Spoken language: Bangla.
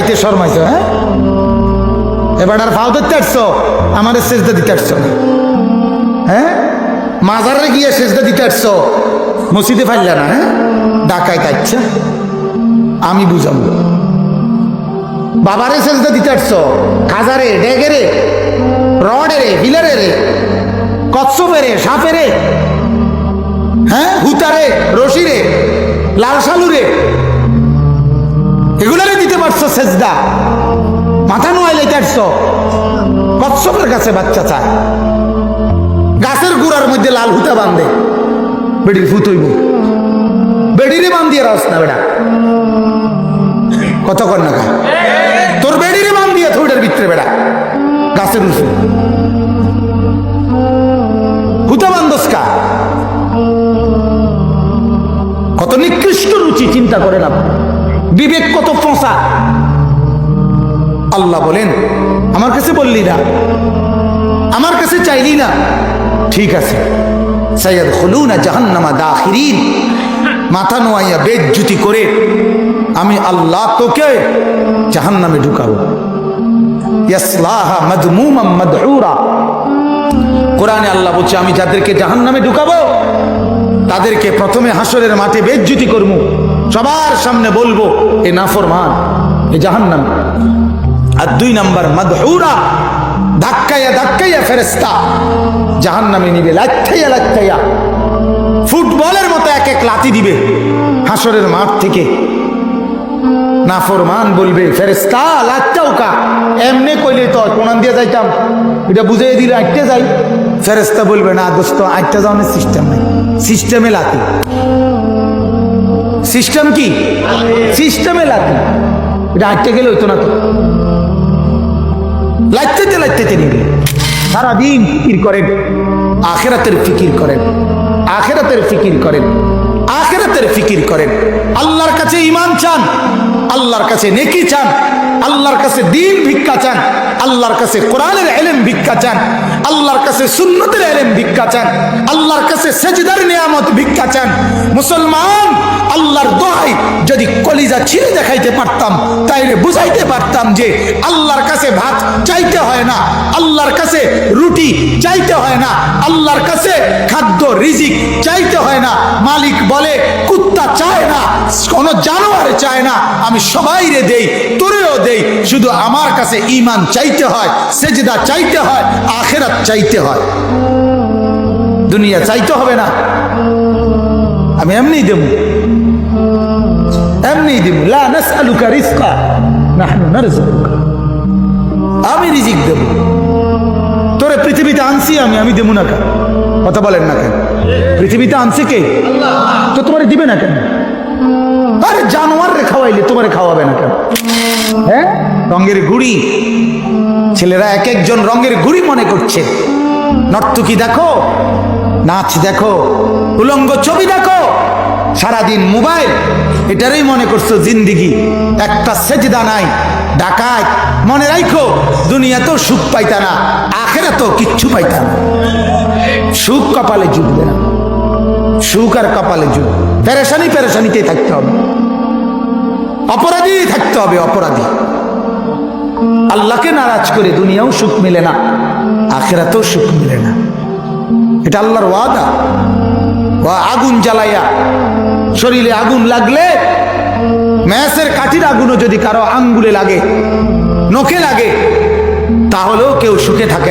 চাইতে শর্মাইছো। হ্যাঁ, এবার আর ফাও ধরতে আসছো, আমাদের সেজদা দিতে আসছো না। হ্যাঁ, মাজারে গিয়ে সেজদা দিতে আসছো, মসজিদে ফাইলা না। হ্যাঁ, ডাকায় কাটছে, আমি বুঝাবো। বাবারে সেজদা দিতে আসছো, খাজারে, ডেগেরে, রডেরে, হিলারে, কচ্ছপেরে, সাপেরে, হ্যাঁ, হুতারে, রশিরে, লাল সালুরে, এগুলারে দিতে পারছো সেজদা। মাথা নোয়াই লাইতে আসছো, কচ্ছপের কাছে বাচ্চা চায়, গাছের গুড়ার মধ্যে লাল হুতা বান্ধে, বেডির ফুতইব, বেডিরে বান্ধিয়ে রাস না বেটা, কত কর না তোর বেডিরে বান্ধিয়ে থোড়ের ভিতরে বেটা, গাছের উঁচু হুতা বান্ধসকা। কত নিকৃষ্ট রুচি, চিন্তা করে না, বিবেক কত ফোঁসা। আল্লাহ বলেন আমার কাছে বললি না, আমার কাছে চাইলি না, ঠিক আছে, সাইয়াদখুলুনা জাহান্নামা দাখিরিন, মাথা নোয়াইয়া বেজ্জতি করে আমি আল্লাহ তোকে জাহান্নামে ঢুকাবো। ইয়াসলাহা মাযমুমান মাদউরা, কোরআনে আল্লাহ বলছে আমি যাদেরকে জাহান্নামে ঢুকাবো তাদেরকে প্রথমে হাসরের মাঠে বেজ্জতি করবো, সবার সামনে বলবো এ নাফরমান, এ জাহান্নামী। আর 2 নাম্বার মাদউরা, ধাক্কাইয়া ধাক্কাইয়া ফেরেশতা জাহান্নামে নিবে, লাথাইয়া লাথাইয়া, ফুটবলের মতো এক এক লাথি দিবে হাসরের মাঠ থেকে। নাফরমান বলবে ফেরেশতা লাথটাও কা, এমনি কইলে তো কোরআন দিয়ে যাইতাম, এটা বুঝিয়ে দিলে আটতে যাই। ফেরেশতা বলবে না দোস্ত, আটটা যাওয়ার সিস্টেম নাই, সিস্টেমে লাথি। সিস্টেম কি? সিস্টেমে লাথি, এটা আটতে গেলে হইতো না তো। লাইতে লাইতে নিবে, সারাদিন ফিকির করেন, আখিরাতের ফিকির করেন, আখিরাতের ফিকির করেন, আখিরাতের ফিকির করেন। আল্লাহর কাছে ঈমান চান, আল্লাহর কাছে নেকি চান, আল্লাহর কাছে দ্বীন ভিক্ষা চান, আল্লাহর কাছে কোরআনের ইলম ভিক্ষা চান, আল্লাহর কাছে সুন্নতের ইলম ভিক্ষা চান, আল্লাহর কাছে সেজদার নিয়ামত ভিক্ষা চান। মুসলমান, আল্লাহর দোহাই যদি কলিজা ছিঁড়ে দেখাইতে পারতাম তাইলে বুঝাইতে পারতাম যে আল্লাহর কাছে ভাত চাইতে হয় না, আল্লাহর কাছে রুটি চাইতে হয় না, আল্লাহর কাছে খাদ্য রিজিক চাইতে হয় না। মালিক বলে কুত্তা চায় না, কোন জানোয়ার চায় না, আমি সবাইরে দেই, তোরেও দেই, শুধু আমার কাছে ঈমান চাইতে হয়, সেজদা চাইতে হয়, আখিরাত চাইতে হয়, দুনিয়া চাইতে হবে না। আমি এমনি দেব, এমনি দেব। লা নাসআলুকা রিজকা নাহনু নারযুকুকা, আমি রিজিক দেব তোরে। পৃথিবীতে আনছি আমি দেবো না কেন? কথা বলেন না কেন? পৃথিবীতে আনছে কে? তো তোমারে দিবে না কেন? আরে জানোয়ার রে খাওয়াইলে তোমারে খাওয়াবে না কেন? হ্যাঁ, রঙের গুড়ি, ছেলেরা এক একজন রঙের গুড়ি মনে করছে। নর্তকী দেখো, নাচ দেখো, উলঙ্গ ছবি দেখো, সারাদিন মোবাইল, এটারই মনে করছো জিন্দিগি। একটা সেজদা নাই, ডাকাত। মনে রাখো দুনিয়াতেও সুখ পাইতা না, আখিরাতেও কিচ্ছু পাইতা না। সুখ কপালে জুটবে না, সুখ আর কপালে জুটবে, পেরেশানি পেরেশানিতেই থাকতে হবে, অপরাধী থাকতে হবে, অপরাধী। আল্লাহকে নারাজ করে দুনিয়াও সুখ মিলে না, আখিরাতেও সুখ মিলে না। এটা আল্লাহর ওয়াদা। আগুন জ্বালাইয়া, শরীরে আগুন লাগলে, ম্যাসের কাঠির আগুনও যদি কারো আঙ্গুলে লাগে, নখে লাগে, তাহলেও কেউ সুখে থাকে না।